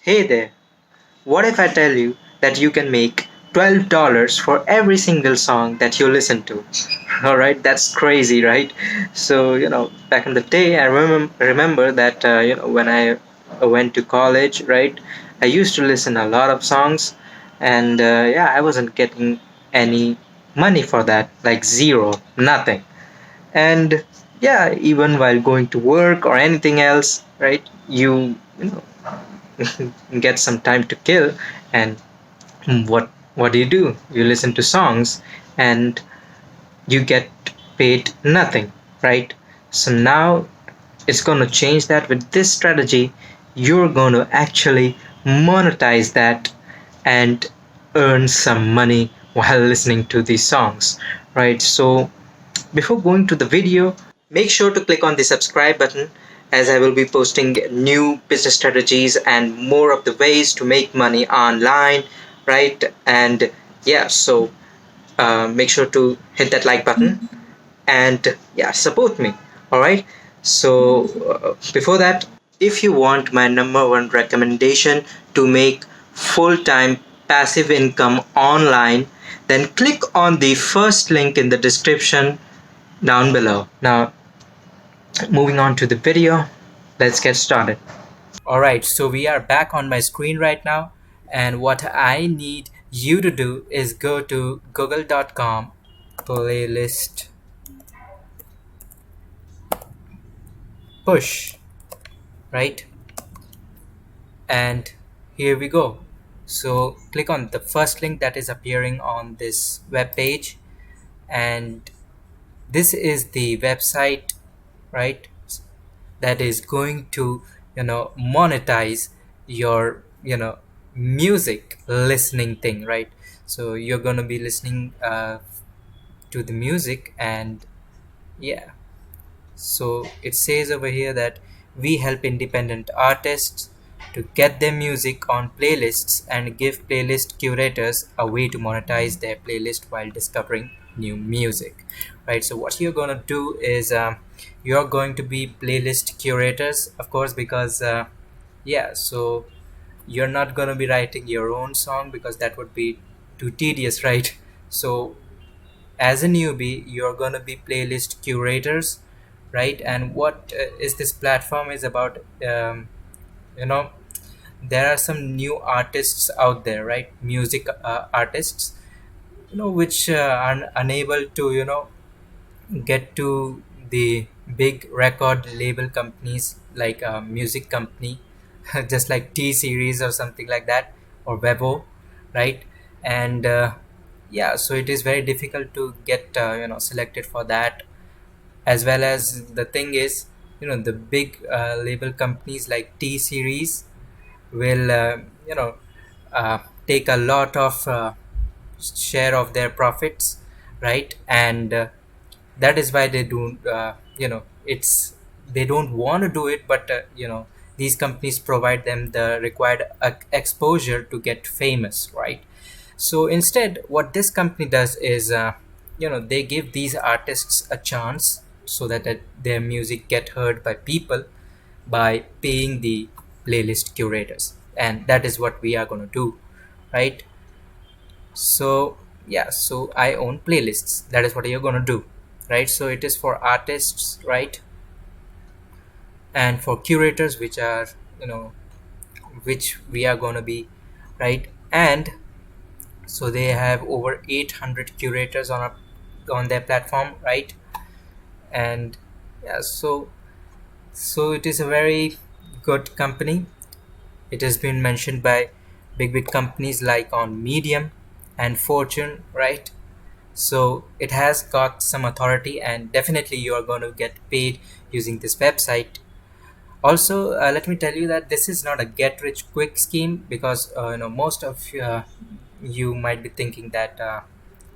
Hey there, what if I tell you that you can make $12 for every single song that you listen to? Alright, that's crazy, right? So, back in the day, I remember that, when I went to college, right, I used to listen a lot of songs, and yeah, I wasn't getting any money for that, like zero, nothing. And yeah, even while going to work or anything else, right, get some time to kill, and what do? You listen to songs and you get paid nothing, right? So now it's going to change that. With this strategy, you're going to actually monetize that and earn some money while listening to these songs, right? So before going to the video, make sure to click on the subscribe button, as I will be posting new business strategies and more of the ways to make money online, right? And yeah, so make sure to hit that like button and yeah, support me. All right. So before that, if you want my number one recommendation to make full-time passive income online, then click on the first link in the description down below. Now, moving on to the video, let's get started. Alright, so we are back on my screen right now, and what I need you to do is go to google.com playlist push, right? And here we go. So click on the first link that is appearing on this web page, and this is the website, right, that is going to monetize your music listening thing, right? So you're going to be listening to the music, and yeah, so it says over here that we help independent artists to get their music on playlists and give playlist curators a way to monetize their playlist while discovering new music. Right, so what you're going to do is you're going to be playlist curators, of course, because yeah, so you're not going to be writing your own song because that would be too tedious, right? So as a newbie, you're going to be playlist curators, right? And what is this platform is about, you know there are some new artists out there, right? Music artists, which are unable to get to the big record label companies like a music company, just like T Series or something like that, or Webo, right? And yeah, so it is very difficult to get selected for that. As well as the thing is, the big label companies like T Series will take a lot of share of their profits, right? And that is why they don't it's they don't want to do it, but these companies provide them the required exposure to get famous, right? So instead, what this company does is they give these artists a chance so that their music get heard by people by paying the playlist curators, and that is what we are going to do, right? So yeah, so I own playlists, that is what you're going to do, right? So it is for artists, right? And for curators, which are you know which we are going to be, right? And so they have over 800 curators on their platform, right? And yeah, so it is a very good company. It has been mentioned by big companies like on Medium and Fortune, right? So it has got some authority, and definitely you are going to get paid using this website. Also, let me tell you that this is not a get rich quick scheme, because most of you might be thinking that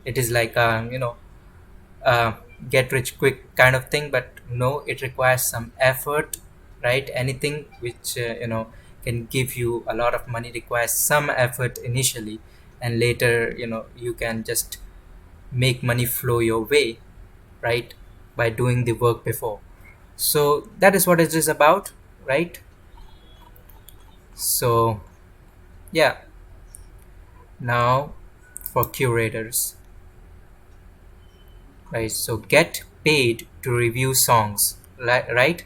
it is like uh, get rich quick kind of thing, but no, it requires some effort, right? Anything which can give you a lot of money requires some effort initially, and later you can just make money flow your way, right, by doing the work before. So that is what it is about, right? So Yeah, now for curators, right? So get paid to review songs, right?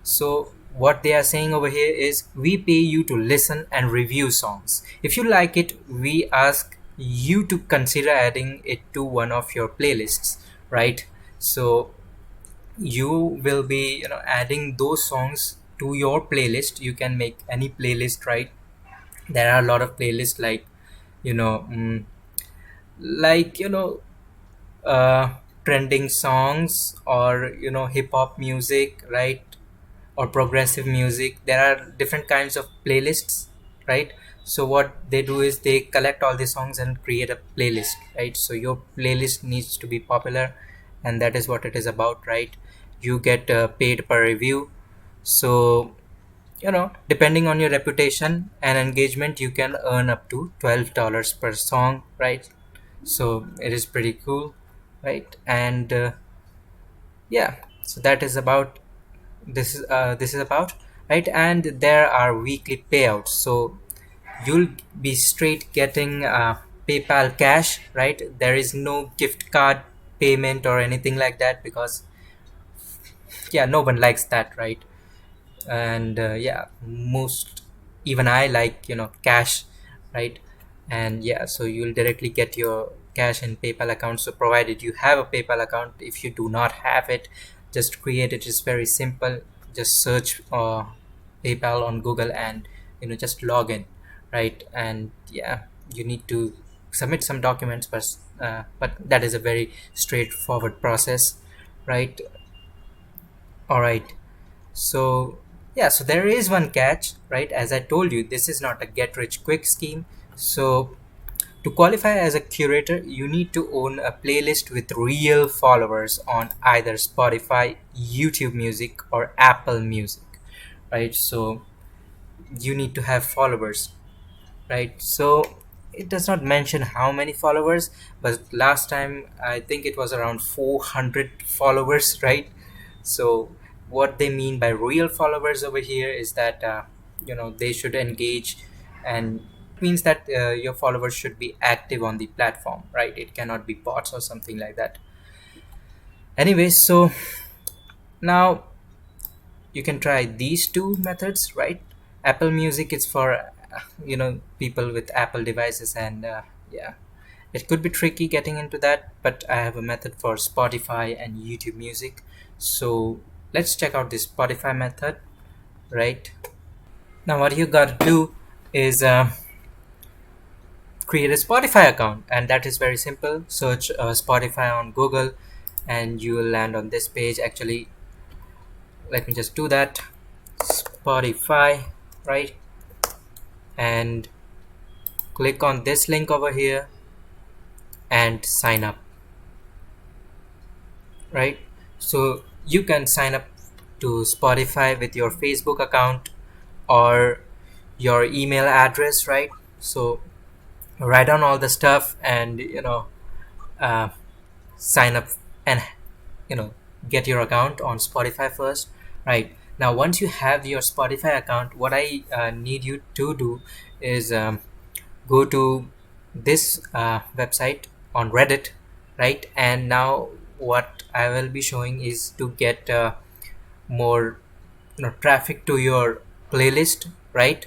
So what they are saying over here is we pay you to listen and review songs. If you like it, we ask you to consider adding it to one of your playlists, right? So you will be, adding those songs to your playlist. You can make any playlist, right? There are a lot of playlists like, you know, like uh, trending songs, or hip hop music, right? Or progressive music. There are different kinds of playlists, right? So what they do is they collect all the songs and create a playlist, right? So your playlist needs to be popular, and that is what it is about, right? You get paid per review. So depending on your reputation and engagement, you can earn up to $12 per song, right? So it is pretty cool, right? And yeah, so that is about this is about, right? And there are weekly payouts. So you'll be straight getting PayPal cash, right? There is no gift card payment or anything like that, because yeah, no one likes that, right? And yeah, most, even I like cash, right? And yeah, so you'll directly get your cash in PayPal account. So provided you have a PayPal account, if you do not have it, just create it. It's very simple. Just search PayPal on Google, and just log in, right? And yeah, you need to submit some documents, but that is a very straightforward process, right? All right. So, yeah, so there is one catch, right? As I told you, this is not a get rich quick scheme. So, to qualify as a curator, you need to own a playlist with real followers on either Spotify, YouTube Music, or Apple Music, right? So, you need to have followers, right? So it does not mention how many followers, but last time I think it was around 400 followers, right? So what they mean by real followers over here is that they should engage, and means that your followers should be active on the platform, right? It cannot be bots or something like that. Anyway, so now you can try these two methods, right? Apple Music is for people with Apple devices, and yeah, it could be tricky getting into that, but I have a method for Spotify and YouTube Music. So let's check out this Spotify method, right? Now what you got to do is create a Spotify account, and that is very simple. Search Spotify on Google, and you will land on this page. Actually, let me just do that. Spotify, right? And click on this link over here and sign up, right? So you can sign up to Spotify with your Facebook account or your email address, right? So write down all the stuff, and uh, sign up, and you know get your account on Spotify first, right? Now once you have your Spotify account, what I need you to do is go to this website on Reddit, right? And now what I will be showing is to get more traffic to your playlist, right?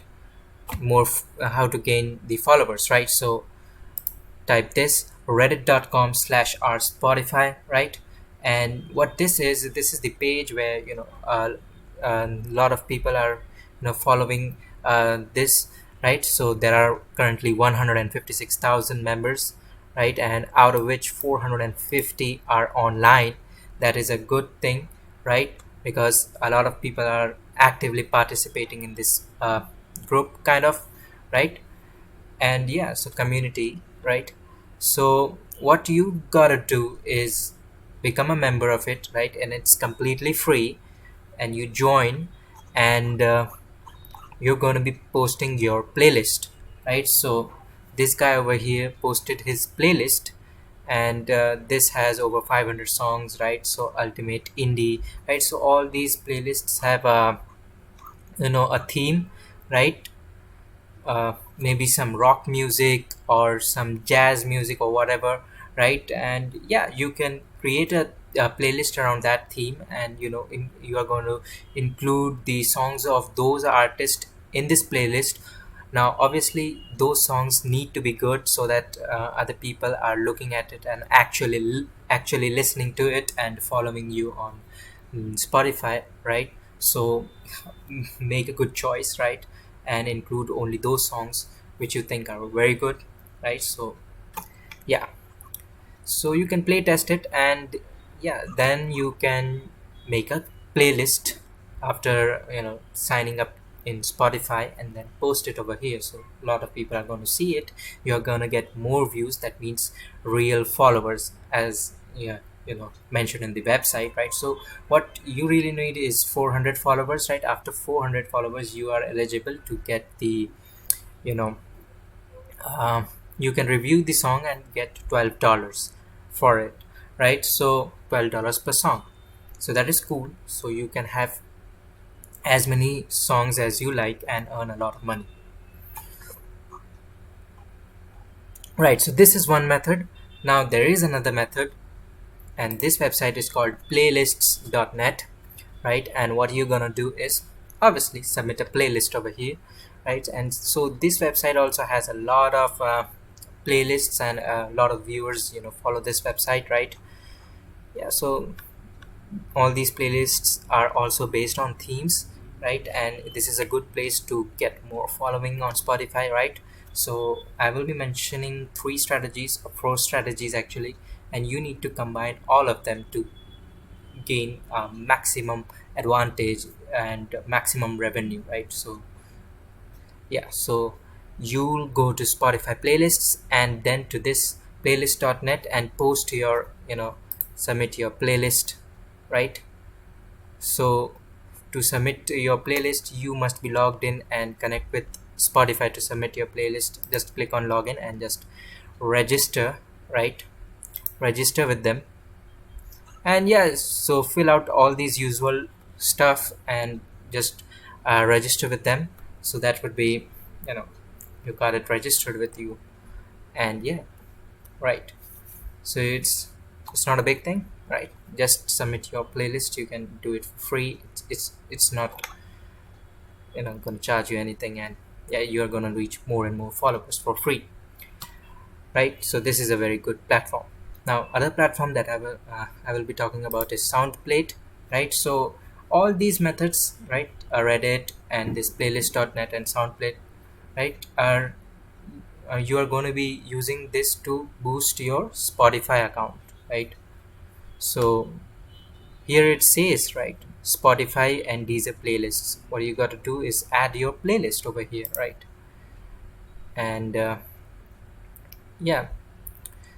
How to gain the followers, right? So type this reddit.com/r Spotify, right? And what this is the page where a lot of people are following this, right? So there are currently 156,000 members, right? And out of which 450 are online. That is a good thing, right? Because a lot of people are actively participating in this group, kind of, right? And yeah, so community, right? So what you gotta do is become a member of it, right? And it's completely free, and you join, and you're going to be posting your playlist, right? So this guy over here posted his playlist, and this has over 500 songs, right? So ultimate indie, right? So all these playlists have a theme, right? maybe some rock music or some jazz music or whatever, right? And yeah, you can create a playlist around that theme, and you are going to include the songs of those artists in this playlist. Now obviously those songs need to be good so that other people are looking at it and actually listening to it and following you on Spotify, right? So make a good choice, right? And include only those songs which you think are very good, right? So yeah, so you can play test it, and yeah, then you can make a playlist after signing up in Spotify, and then post it over here, so a lot of people are going to see it. You're going to get more views. That means real followers, as yeah, mentioned in the website, right? So what you really need is 400 followers, right? After 400 followers you are eligible to get the you know uh, you can review the song and get $12 for it, right? So $12 per song, so that is cool. So you can have as many songs as you like and earn a lot of money, right? So this is one method. Now there is another method, and this website is called playlists.net, right? And what you're gonna do is obviously submit a playlist over here, right? And so this website also has a lot of playlists, and a lot of viewers follow this website, right? Yeah, so all these playlists are also based on themes, right? And this is a good place to get more following on Spotify, right? So I will be mentioning three strategies, or four strategies actually, and you need to combine all of them to gain maximum advantage and maximum revenue, right? So yeah, so you'll go to Spotify playlists, and then to this playlist.net, and post your submit your playlist, right? So to submit your playlist you must be logged in and connect with Spotify. To submit your playlist, just click on login and just register, right? Register with them, and yeah, so fill out all these usual stuff and just register with them. So that would be, you know you got it registered with you, and yeah, right. So it's not a big thing, right? Just submit your playlist. You can do it for free. It's not gonna charge you anything, and yeah, you are gonna reach more and more followers for free, right? So this is a very good platform. Now other platform that I will be talking about is SoundPlate, right? So all these methods, right, Reddit and this playlist.net and SoundPlate, right, are you are going to be using this to boost your Spotify account, right? So here it says, right, Spotify and Deezer playlists. What you got to do is add your playlist over here, right? And yeah,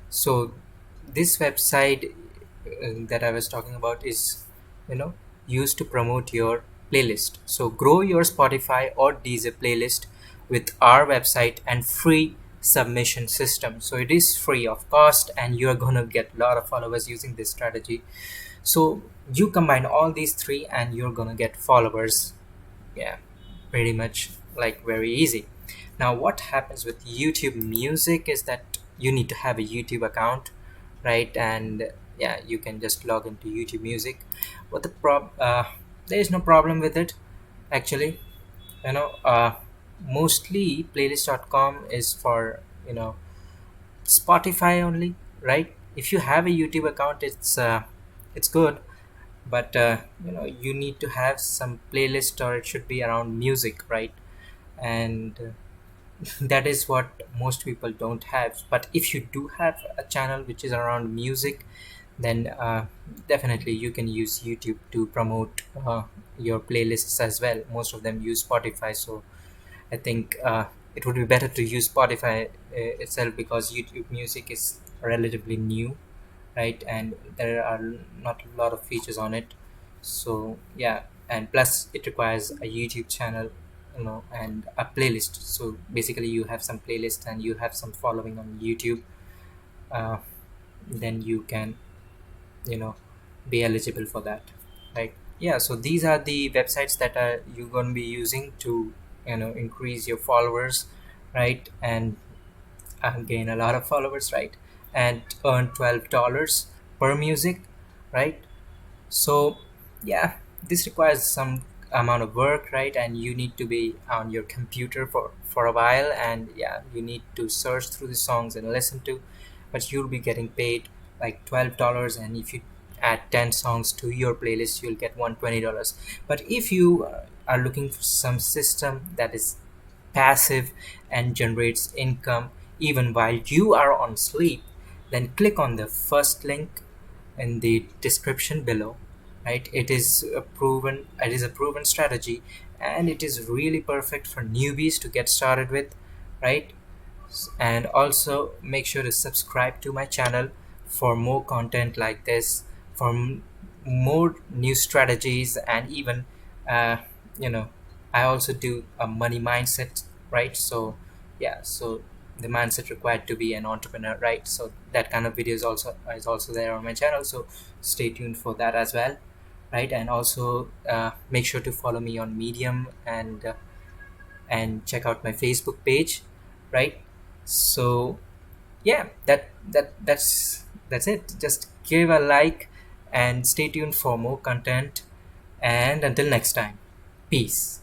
so this website that I was talking about is you know used to promote your playlist. So grow your Spotify or Deezer playlist with our website and free submission system. So it is free of cost, and you're gonna get a lot of followers using this strategy. So you combine all these three and you're gonna get followers. Yeah, pretty much like very easy. Now what happens with YouTube Music is that you need to have a YouTube account, right? And yeah, you can just log into YouTube Music. But there is no problem with it actually. you know uh, Mostly playlist.com is for Spotify only, right? If you have a YouTube account, it's good, but you need to have some playlist, or it should be around music, right? And that is what most people don't have. But if you do have a channel which is around music, then definitely you can use YouTube to promote your playlists as well. Most of them use Spotify, so I think it would be better to use Spotify itself, because YouTube Music is relatively new, right? And there are not a lot of features on it. So yeah, and plus it requires a YouTube channel, and a playlist. So basically you have some playlist and you have some following on YouTube, uh, then you can you know be eligible for that, right? Yeah, so these are the websites that are you going to be using to increase your followers, right? And gain a lot of followers, right? And earn $12 per music, right? So yeah, this requires some amount of work, right? And you need to be on your computer for a while, and yeah, you need to search through the songs and listen to, but you'll be getting paid like $12, and if you add 10 songs to your playlist, you'll get $120. But if you are looking for some system that is passive and generates income even while you are on sleep, then click on the first link in the description below, right? It is a proven strategy, and it is really perfect for newbies to get started with, right? And also make sure to subscribe to my channel for more content like this, for more new strategies, and even uh, you know I also do a money mindset, right? So yeah, so the mindset required to be an entrepreneur, right? So that kind of videos also there on my channel, so stay tuned for that as well, right? And also make sure to follow me on Medium, and check out my Facebook page, right? So yeah, that's it. Just give a like and stay tuned for more content. And until next time, peace.